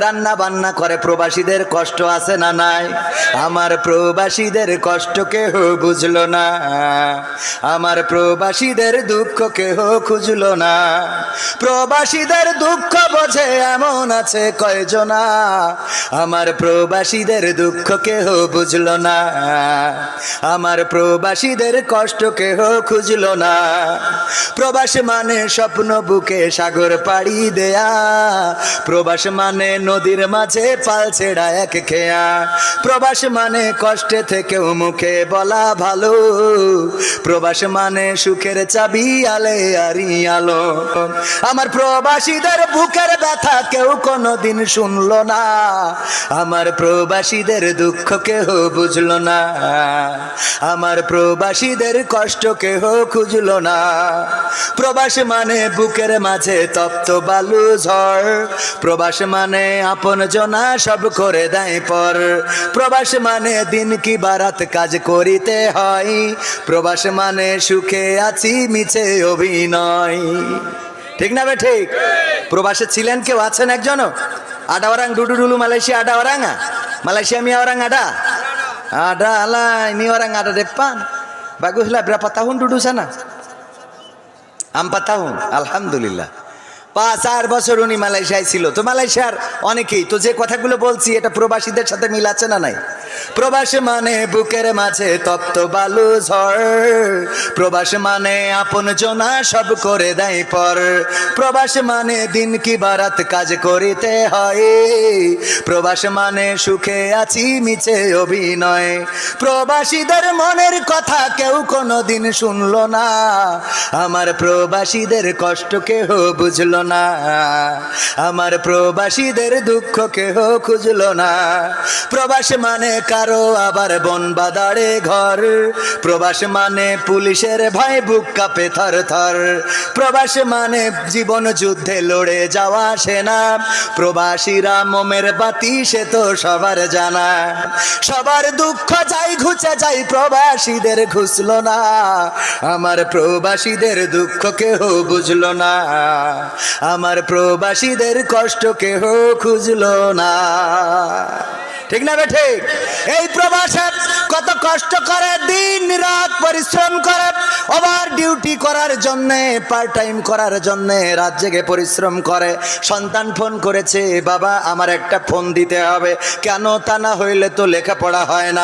রান্না বান্না করে, প্রবাসীদের কষ্ট আছে না নাই? আমার প্রবাসীদের কষ্ট কেহ বুঝলো না, আমার প্রবাসীদের দুঃখ কেহ খুঁজলো না। প্রবাসীদের দুঃখ বোঝে এমন আছে কয়জনা, আমার প্রবাসীদের দুঃখ কেহ বুঝলো না, আমার প্রবাসীদের কষ্ট কেহ খুঁজলো না। প্রবাস মানে স্বপ্ন বুকে সাগর পাড়ি দেয়া, প্রবাস মানে নদীর মাঝে পাল ছেড়া এক খেয়া, প্রবাস মানে কষ্টে থেকেও মুখে বলা ভালো, প্রবাস মানে সুখের চাবি আলে আরি আলো। আমার প্রবাসীদের বুকের ব্যথা কেউ কোনোদিন শুনলো না, আমার প্রবাসীদের দুঃখ কেহ বুঝলো না, আমার প্রবাসীদের কষ্ট কেহ খুঁজলো না। প্রবাস মানে বুকের মাঝে তপ্ত বালু ঝড়, প্রবাস মানে আপন জনা সব করে দেয় পর, প্রবাস মানে দিন কি বারাত কাজ করিতে হয়, প্রবাস মানে সুখে আছি মিছে অভিনয়। ঠিক না বে ঠিক? প্রবাসে ছিলেন কেউ, আছেন একজনও? ada orang dulu Malaysia, ada orang nggak? Malaysia mi orang ada? Ada lah, ini orang ada depan. Baguslah, berapa tahun duduk sana? 4 tahun, alhamdulillah। 5-4 বছর উনি মালয়েশিয়ায় ছিল। তো মালয়েশিয়ার অনেকেই তো যে কথাগুলো বলছি এটা প্রবাসীদের সাথে মিল আছে না নাই? প্রবাস মানে বুকের মাঝে তপ্ত বালু ঝড়, প্রবাস মানে আপন জনা সব করে দেয় পর, প্রবাস মানে দিন কি বারাত কাজ করিতে হয়, প্রবাস মানে সুখে আছি মিছে অভিনয়। প্রবাসীদের মনের কথা কেউ কোনোদিন শুনলো না, আমার প্রবাসীদের কষ্ট কেহ বুঝলো না, আমার প্রবাসীদের দুঃখ কেহ খুঁজলো না। প্রবাস মানে কারো আবার বন বাদারে ঘর, প্রবাস মানে পুলিশের ভয় বুক কাঁপে থর থর, প্রবাস মানে জীবন যুদ্ধে লড়ে যাওয়া সেনা, প্রবাসীরা মোমের বাতি সে তো সবার জানা। সবার দুঃখ যাই ঘুচে যাই, প্রবাসীদের ঘুষলো না, আমার প্রবাসীদের দুঃখ কেহ বুঝলো না, আমার প্রবাসীদের কষ্ট কেহ খুঁজলো না। ঠিক না বে ঠিক? এই প্রবাসে কত কষ্ট করে, দিন রাত পরিশ্রম করে, ওভার ডিউটি করার জন্যে, পার্ট টাইম করার জন্যে রাত জেগে পরিশ্রম করে। সন্তান ফোন করেছে, বাবা আমার একটা ফোন দিতে হবে, কেন? তা না হইলে তো লেখাপড়া হয় না।